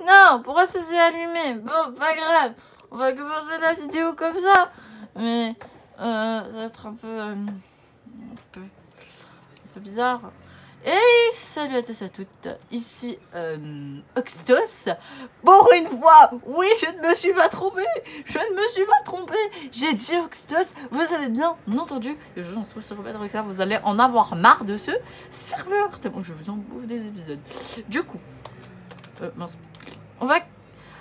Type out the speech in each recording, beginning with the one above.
Non, pourquoi ça s'est allumé? Bon, pas grave. On va commencer la vidéo comme ça. Mais ça va être un peu bizarre. Et salut à tous et à toutes, ici Oxtos. Pour une fois, oui, je ne me suis pas trompée. J'ai dit Oxtos, vous avez bien entendu. Le jeu, on se trouve sur Roblox, vous allez en avoir marre de ce serveur. Tellement que je vous en bouffe des épisodes. Du coup, mince. On va...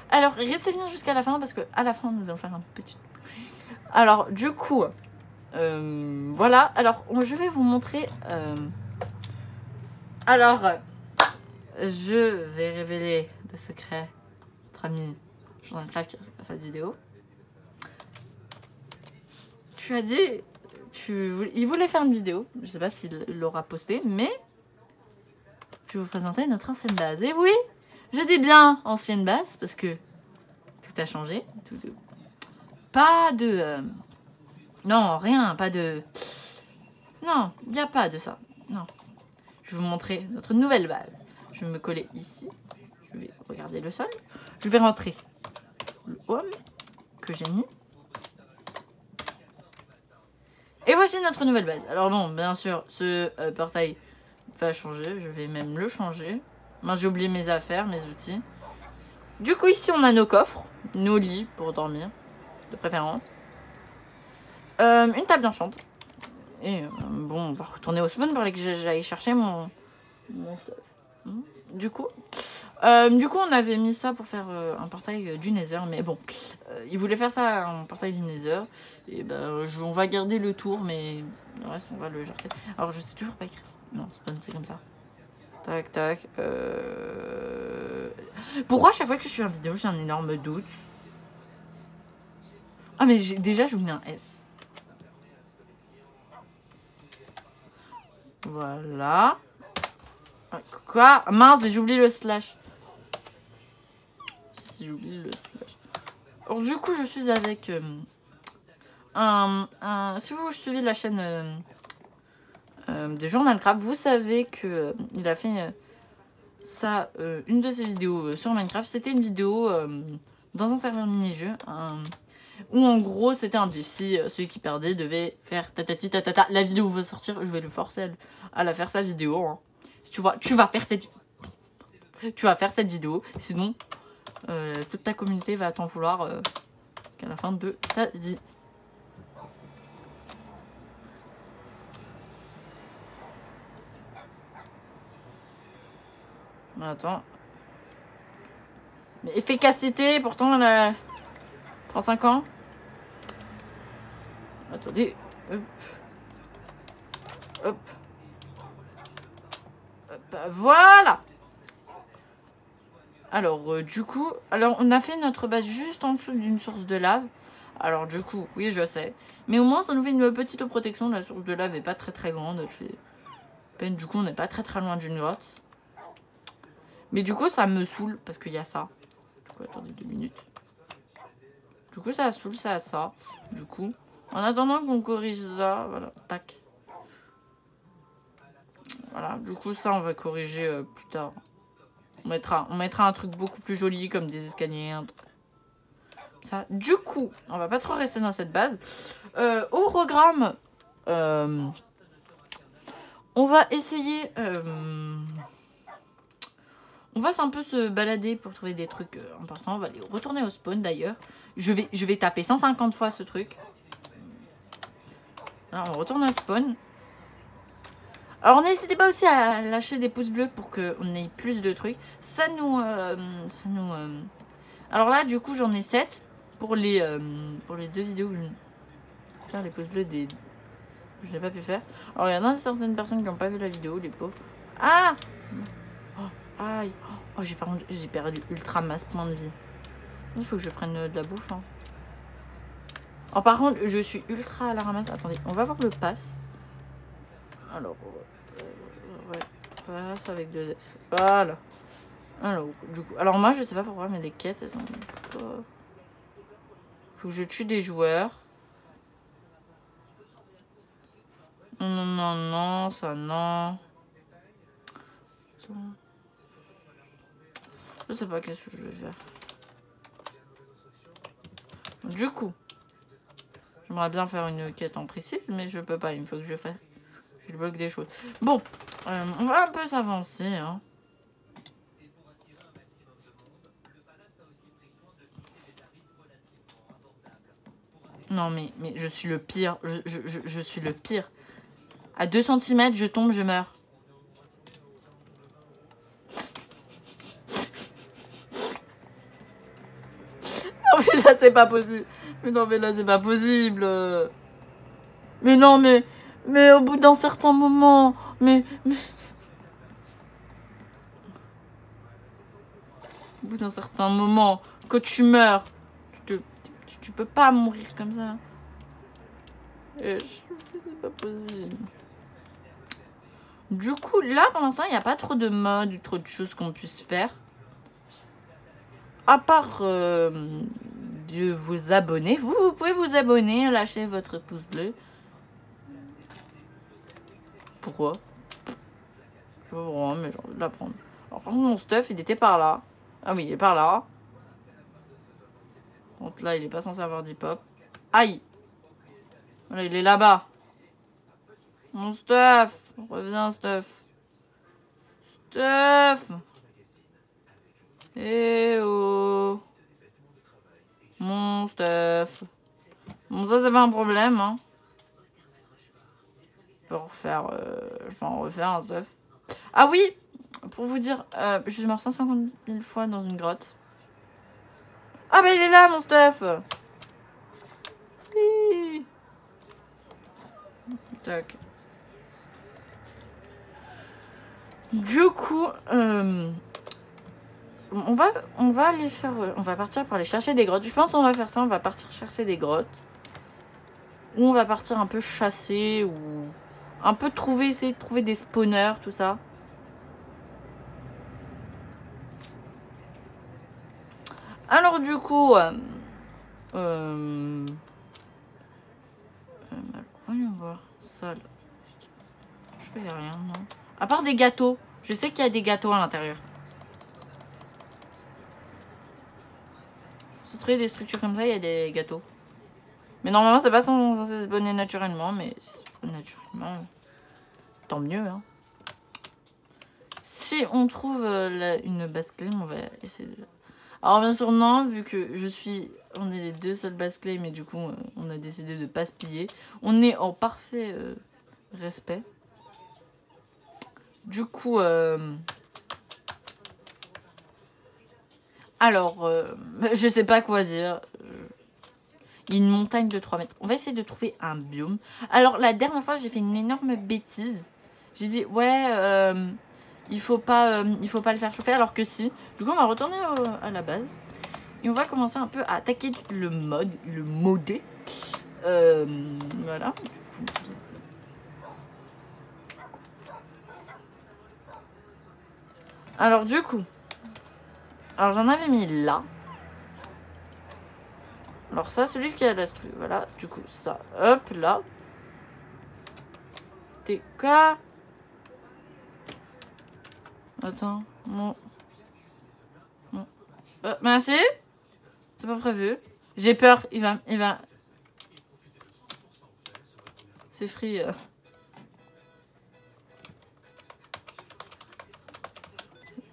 Alors, restez bien jusqu'à la fin, parce qu'à la fin, nous allons faire un petit... Alors, du coup, voilà. Alors, je vais vous montrer... Alors, je vais révéler le secret de notre ami Jean-Claude qui reste à cette vidéo. Tu as dit... Il voulait faire une vidéo. Je sais pas s'il l'aura postée, mais... Je vais vous présenter notre ancienne base. Et oui, je dis bien ancienne base, parce que tout a changé. Pas de... Non, rien, pas de... Non, il n'y a pas de ça. Non. Je vais vous montrer notre nouvelle base. Je vais me coller ici. Je vais regarder le sol. Je vais rentrer le home que j'ai mis. Et voici notre nouvelle base. Alors bon, bien sûr, ce portail va changer. Je vais même le changer. Moi, j'ai oublié mes affaires, mes outils. Du coup, ici, on a nos coffres. Nos lits pour dormir, de préférence. Une table d'enchant. Et bon, on va retourner au spawn pour que j'aille chercher mon stuff. Du coup, on avait mis ça pour faire un portail du Nether, mais bon, il voulait faire ça un portail du Nether. Et ben, on va garder le tour, mais le reste, on va le jeter. Alors, je sais toujours pas écrire. Non, spawn, c'est comme ça. Tac, tac. Pourquoi à chaque fois que je suis en vidéo, j'ai un énorme doute? Ah, mais déjà, j'ai oublié un S. Voilà. Quoi? Mince, mais j'ai oublié le slash. Si, j'ai oublié le slash. Alors, du coup, je suis avec si vous suivez la chaîne de Journal Craft, vous savez que il a fait ça, une de ses vidéos sur Minecraft. C'était une vidéo dans un serveur mini-jeu où en gros c'était un défi. Celui qui perdait devait faire tatati tatata. La vidéo va sortir, je vais le forcer à la faire sa vidéo. Hein. Si tu vois, tu vas faire cette vidéo. Sinon, toute ta communauté va t'en vouloir qu'à la fin de ta vie. Attends. Mais efficacité, pourtant elle a 35 ans. Attendez. Hop. Hop. Hop. Voilà. Alors, du coup, on a fait notre base juste en dessous d'une source de lave. Alors, du coup, oui, je sais. Mais au moins, ça nous fait une petite protection. La source de lave est pas très très grande. Elle fait peine. Du coup, on n'est pas très très loin d'une grotte. Mais du coup, ça me saoule parce qu'il y a ça. Du coup, attendez 2 minutes. Du coup, ça saoule, ça a ça. Du coup, en attendant qu'on corrige ça, voilà, tac. Voilà, du coup, ça, on va corriger plus tard. On mettra un truc beaucoup plus joli, comme des escaliers, un truc. Ça. Du coup, on va pas trop rester dans cette base. Au programme, on va essayer... on va un peu se balader pour trouver des trucs importants. On va aller retourner au spawn d'ailleurs. Je vais taper 150 fois ce truc. Alors on retourne au spawn. Alors n'hésitez pas aussi à lâcher des pouces bleus pour qu'on ait plus de trucs. Ça nous... Alors là du coup j'en ai 7 pour les 2 vidéos que je... Putain, les pouces bleus des... Je n'ai pas pu faire. Alors il y en a certaines personnes qui n'ont pas vu la vidéo, les pauvres. Ah oh, aïe. Oh, j'ai perdu ultra masse point de vie. Il faut que je prenne de la bouffe. Hein. Oh, par contre, je suis ultra à la ramasse. Attendez, on va voir le pass. Alors, ouais, pass avec 2 S. Voilà. Alors, du coup, alors moi, je sais pas pourquoi, mais les quêtes, elles sont pas... Faut que je tue des joueurs. Non, non, non, ça, non. Je sais pas qu'est-ce que je vais faire. Du coup, j'aimerais bien faire une quête en précise, mais je peux pas. Il me faut que je fasse. Je bloque des choses. Bon, on va un peu s'avancer. Hein. Non, mais je suis le pire. Je suis le pire. À 2 cm, je tombe, je meurs. Non, mais là, c'est pas possible. Mais non, mais là, c'est pas possible. Mais non, mais au bout d'un certain moment. Mais... Au bout d'un certain moment, quand tu meurs, tu peux pas mourir comme ça. C'est pas possible. Du coup, là, pour l'instant, il n'y a pas trop de modes ou trop de choses qu'on puisse faire. À part de vous abonner. Vous pouvez vous abonner, lâcher votre pouce bleu. Pourquoi? Je sais pas pourquoi, mais j'ai envie de la prendre. Alors, par contre, mon stuff, il était par là. Ah oui, il est par là. Donc là, il est pas censé avoir d'hip-hop. Aïe! Voilà, il est là-bas. Mon stuff! Reviens, stuff. Stuff! Eh oh! Mon stuff. Bon, ça, c'est pas un problème, hein. Je peux refaire... je peux en refaire un stuff. Ah oui! Pour vous dire, je suis mort 150 000 fois dans une grotte. Ah bah il est là, mon stuff! Oui. Tac. Du coup, on va aller faire... on va partir pour aller chercher des grottes. Je pense qu'on va faire ça, on va partir chercher des grottes. Ou on va partir un peu chasser, ou... un peu essayer de trouver des spawners, tout ça. Alors du coup... voyons voir. Ça, là. Je sais qu'il n'y a rien, non. À part des gâteaux. Je sais qu'il y a des gâteaux à l'intérieur. Si vous trouvez des structures comme ça, il y a des gâteaux. Mais normalement, c'est pas censé se spawner naturellement, mais si ça se spawn naturellement, tant mieux. Hein. Si on trouve une base clé, on va essayer de... Alors bien sûr, non, vu que on est les deux seules bases clés, mais du coup, on a décidé de pas se piller. On est en parfait respect. Du coup, alors, je sais pas quoi dire. Il y a une montagne de 3 mètres. On va essayer de trouver un biome. Alors, la dernière fois, j'ai fait une énorme bêtise. J'ai dit, ouais, il faut pas le faire chauffer, alors que si. Du coup, on va retourner à la base. Et on va commencer un peu à attaquer le modé. Voilà. Alors, du coup. Alors, j'en avais mis là. Alors, ça, celui qui a la stru. Voilà. Du coup, ça. Hop, là. T'es quoi? Attends. Non. Merci. C'est pas prévu. J'ai peur. Il va. C'est free.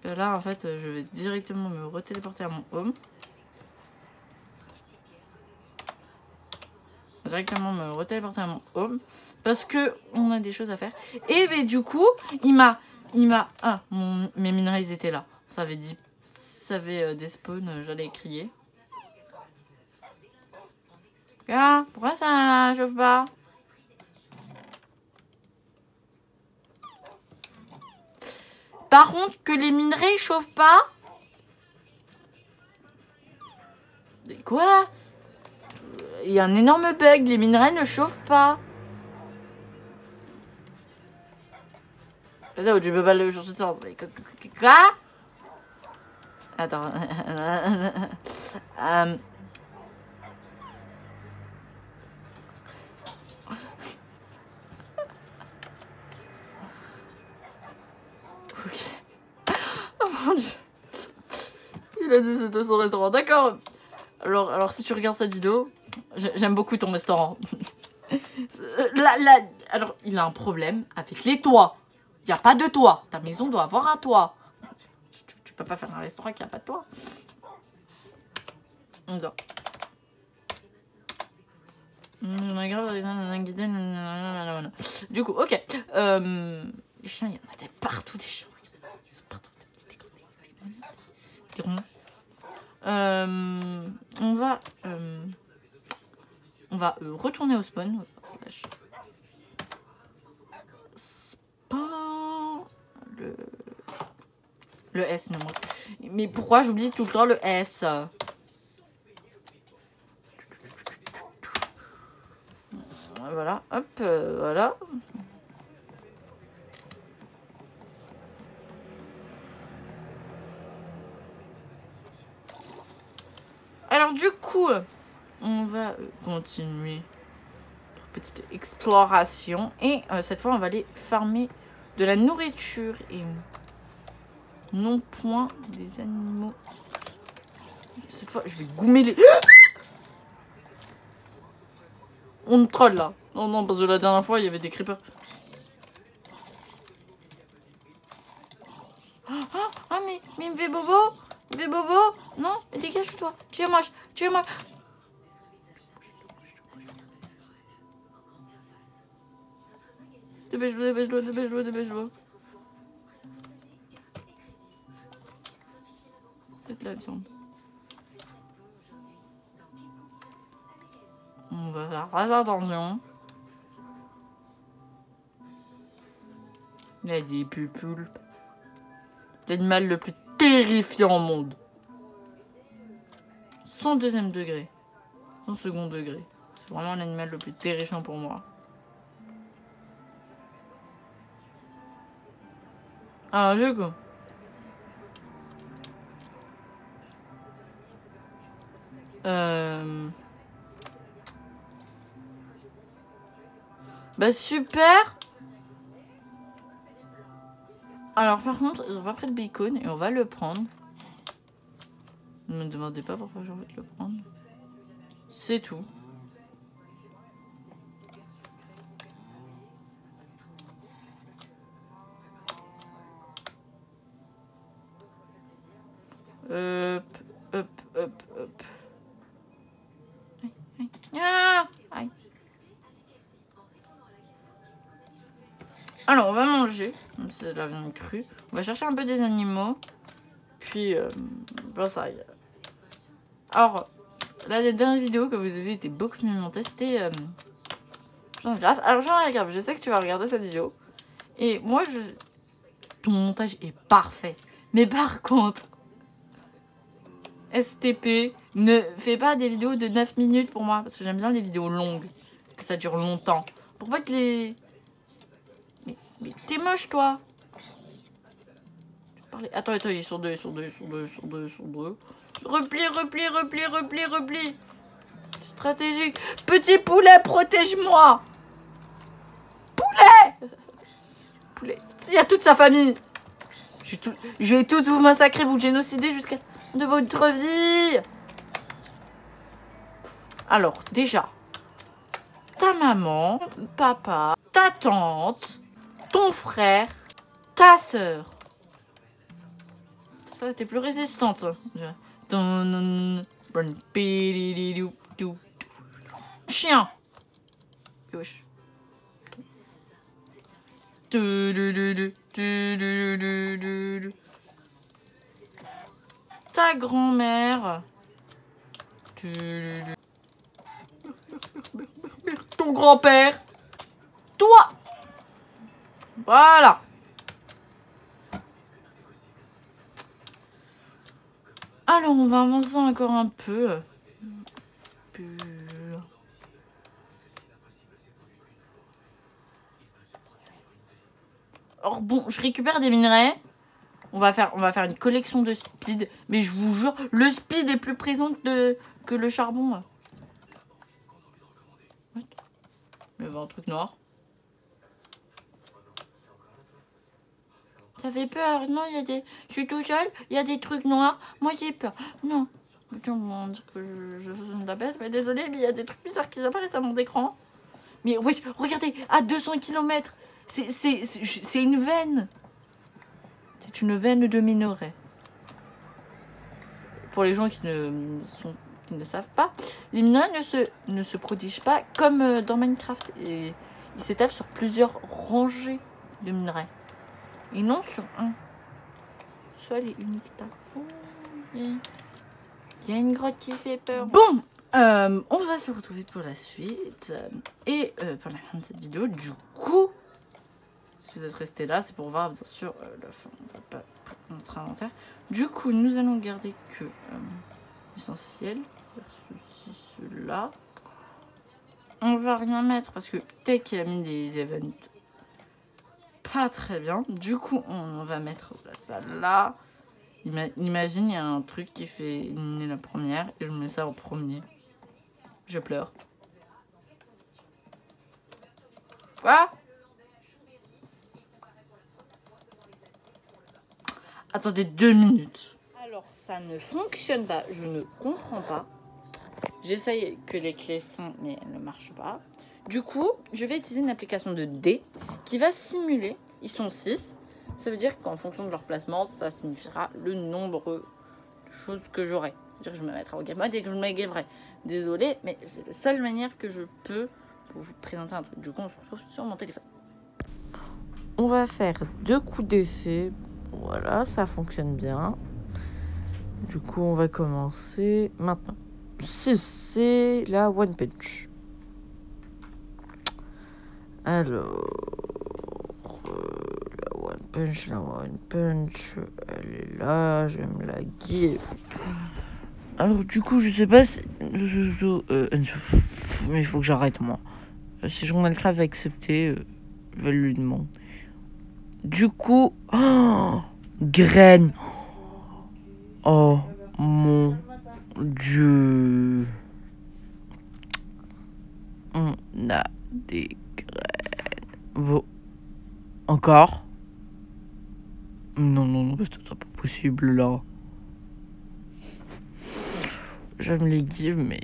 Là, en fait, je vais directement me retéléporter à mon home. Directement me retéléporter à mon home. Parce que on a des choses à faire. Et mais, du coup, il m'a... Ah, mes minerais, ils étaient là. Ça avait dit... Ça avait des spawns, j'allais crier. Ah, pourquoi ça chauffe pas? Par contre, que les minerais chauffent pas. Quoi? Il y a un énorme bug, les minerais ne chauffent pas. Là, tu peux pas le changer de sens. Quoi? Attends. Ok. Oh mon dieu. Il a dit c'était son restaurant. D'accord. Alors si tu regardes cette vidéo, j'aime beaucoup ton restaurant. Alors, il a un problème avec les toits. Il n'y a pas de toit. Ta maison doit avoir un toit. Tu peux pas faire un restaurant qui n'a pas de toit. Non. Du coup, ok. Les chiens, il y en a des partout, des chiens. Ils sont partout, des petits des ronds. On va retourner au spawn. Slash. Spawn. Le S, non. Mais pourquoi j'oublie tout le temps le S? Voilà, hop, voilà. Alors du coup, on va continuer notre petite exploration. Et cette fois, on va aller farmer de la nourriture et non point des animaux. Cette fois, je vais goumer les... On me troll là. Non, parce que la dernière fois, il y avait des creepers. Mais il me fait bobo. Il me fait bobo. Non, mais dégage-toi. Tu es moche. Tu es moche. Dépêche-toi. C'est de la viande. On va faire très attention. Il y a des pupoules. L'animal le plus terrifiant au monde. Sans deuxième degré. Sans second degré. C'est vraiment l'animal le plus terrifiant pour moi. Alors du coup. Bah super. Alors par contre, ils ont pas pris de bacon et on va le prendre. Ne me demandez pas pourquoi j'ai envie de le prendre. C'est tout. Hop. Aïe. Alors, on va manger. C'est de la viande crue. On va chercher un peu des animaux. Puis, ça y est. Alors, la dernière vidéo que vous avez vue était beaucoup mieux montée. C'était Jean-Grave. Alors, Jean-Grave, je sais que tu vas regarder cette vidéo. Et moi, ton montage est parfait. Mais par contre, STP, ne fais pas des vidéos de 9 minutes pour moi. Parce que j'aime bien les vidéos longues. Que ça dure longtemps. Pour pas que les... Mais t'es moche, toi. Attends, ils sont deux. Repli. Stratégique. Petit poulet, protège-moi. Poulet. Il y a toute sa famille. Je vais tous vous massacrer, vous génocider jusqu'à de votre vie. Alors, déjà, ta maman, papa, ta tante, ton frère, ta sœur. Ça, t'es plus résistante. Chien. Wesh. Ta grand-mère. Ton grand-père. Toi. Voilà. Alors, on va avancer encore un peu. Alors bon, je récupère des minerais. On va faire une collection de speed. Mais je vous jure, le speed est plus présent que le charbon. What? Il y avait un truc noir. T'avais peur? Non, il y a des... Je suis tout seul, il y a des trucs noirs. Moi, j'ai peur. Non. On va dire que je suis la bête, mais désolé, mais il y a des trucs bizarres qui apparaissent à mon écran. Mais oui, regardez, à 200 km, c'est une veine. C'est une veine de minerai. Pour les gens qui ne savent pas, les minerais ne se prodigent pas comme dans Minecraft. Et ils s'étalent sur plusieurs rangées de minerais. Et non sur un. Seul et unique tas. Oh, il y a une grotte qui fait peur. Bon, on va se retrouver pour la suite. Et pour la fin de cette vidéo, du coup, si vous êtes resté là, c'est pour voir bien sûr la fin. On va pas notre inventaire. Du coup, nous allons garder que l'essentiel. Ceci, cela. On va rien mettre parce que dès qu'il a mis des events pas très bien. Du coup, on va mettre la salle là. Imagine, il y a un truc qui fait éliminer la première et je mets ça en premier. Je pleure. Quoi? Attendez 2 minutes. Alors, ça ne fonctionne pas. Je ne comprends pas. J'essaye que les clés font, mais elles ne marchent pas. Du coup, je vais utiliser une application de dés qui va simuler. Ils sont 6. Ça veut dire qu'en fonction de leur placement, ça signifiera le nombre de choses que j'aurai. C'est-à-dire que je me mettrai au game mode et que je me gaverai. Désolée, mais c'est la seule manière que je peux pour vous présenter un truc. Du coup, on se retrouve sur mon téléphone. On va faire 2 coups d'essai. Voilà, ça fonctionne bien. Du coup, on va commencer maintenant. 6, c'est la One Punch. Alors, la One Punch, elle est là, je vais me la give. Alors, du coup, je sais pas si... mais il faut que j'arrête, moi. Si Journal Crave va accepter, je vais lui demander. Du coup... Oh, graines. Oh, mon Dieu. On a des graines. Bon. Encore? Non, c'est pas possible, là. Je vais me les give, mais...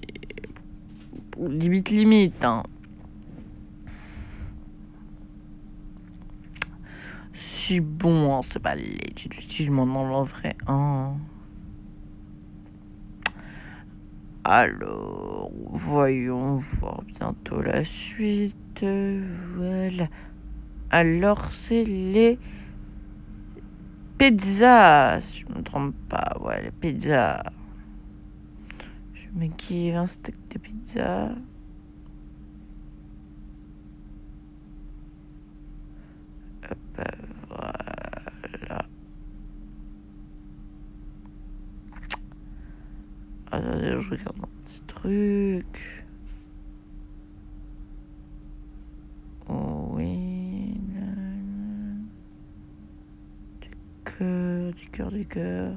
Limite, hein. Si bon, hein, c'est pas legit, je m'en enlèverai un. Alors, voyons voir bientôt la suite. Voilà. Alors, c'est les pizzas, si je me trompe pas. Ouais, les pizzas. Je me give un steak de pizza. Hop, voilà. Attendez, je regarde un petit truc. Oh oui. Du cœur.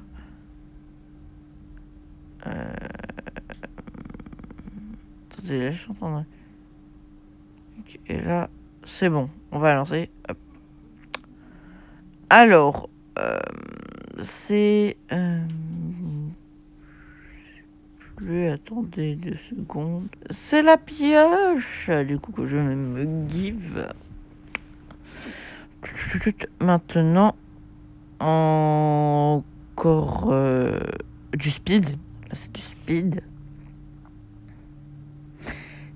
Attendez, là, je suis en train de... Okay, et là, c'est bon. On va lancer. Hop. Alors, c'est... Attendez 2 secondes. C'est la pioche. Du coup, que je me give. Maintenant, encore du speed. Là, c'est du speed.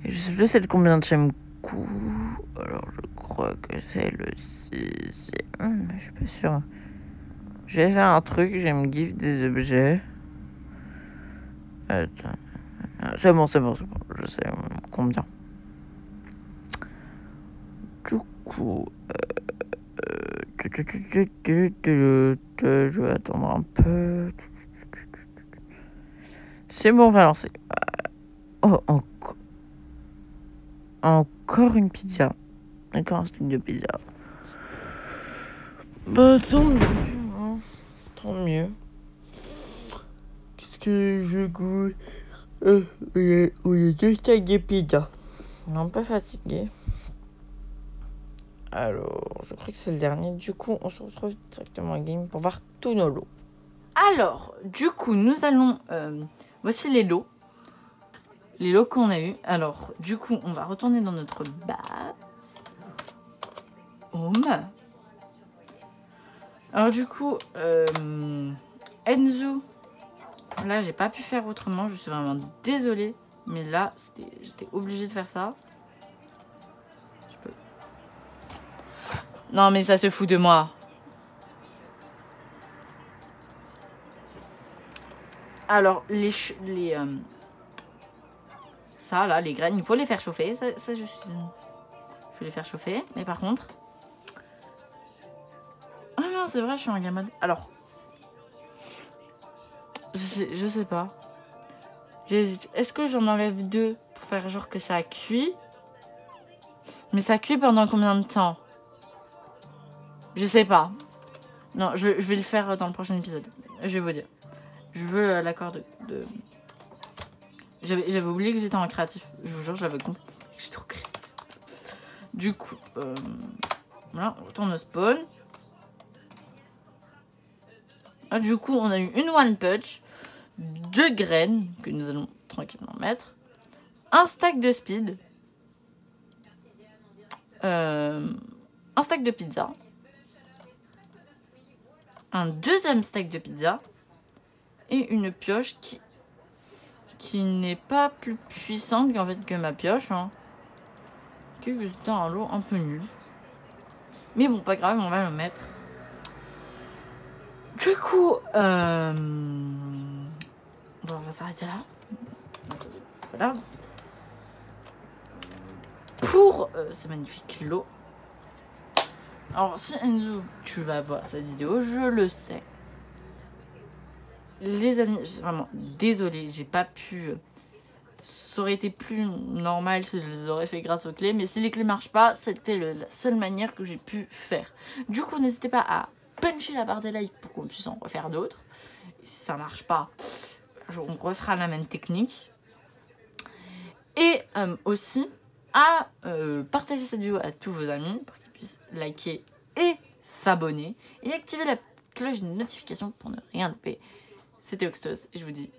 Et je sais plus c'est combien de chaque coup. Alors, je crois que c'est le 6. Je suis pas sûre. Je vais faire un truc. Je vais me give des objets. Attends. C'est bon. Je sais combien. Du coup, je vais attendre un peu. C'est bon, on va lancer. Oh, encore une pizza. Encore un steak de pizza. Bah, tant mieux. Tant mieux. Qu'est-ce que je goûte? Il y a 2 steaks de pizza. On est un peu fatigué. Alors, je crois que c'est le dernier. Du coup, on se retrouve directement en game pour voir tous nos lots. Alors, du coup, nous allons... voici les lots. Les lots qu'on a eu. Alors, du coup, on va retourner dans notre base. Home. Alors, du coup, Enzo. Là, j'ai pas pu faire autrement. Je suis vraiment désolée. Mais là, j'étais obligée de faire ça. Je peux... Non, mais ça se fout de moi. Alors, ça, là, les graines, il faut les faire chauffer. Ça je suis... Il faut les faire chauffer. Mais par contre... Ah non, c'est vrai, je suis en game mode. Alors... Je sais pas. J'hésite. Est-ce que j'en enlève 2 pour faire genre que ça cuit? Mais ça cuit pendant combien de temps? Je sais pas. Non, je vais le faire dans le prochain épisode. Je vais vous dire. Je veux l'accord de... J'avais oublié que j'étais en créatif. Je vous jure, je l'avais compris. J'étais trop créatif. Du coup, voilà, on retourne au spawn. Ah, du coup, on a eu une One Punch, 2 graines que nous allons tranquillement mettre, un stack de speed, un stack de pizza, un deuxième stack de pizza et une pioche qui n'est pas plus puissante qu'en fait que ma pioche. Hein. Que c'était un lot un peu nul. Mais bon, pas grave, on va le mettre. Du coup, bon, on va s'arrêter là. Voilà. Pour ce magnifique lot. Alors, si Enzo, tu vas voir cette vidéo, je le sais. Les amis, je suis vraiment désolée, j'ai pas pu... Ça aurait été plus normal si je les aurais fait grâce aux clés, mais si les clés marchent pas, c'était la seule manière que j'ai pu faire. Du coup, n'hésitez pas à puncher la barre des likes pour qu'on puisse en refaire d'autres. Et si ça marche pas, on refera la même technique. Et aussi à partager cette vidéo à tous vos amis pour qu'ils puissent liker et s'abonner. Et activer la cloche de notification pour ne rien louper. C'était Oxtos et je vous dis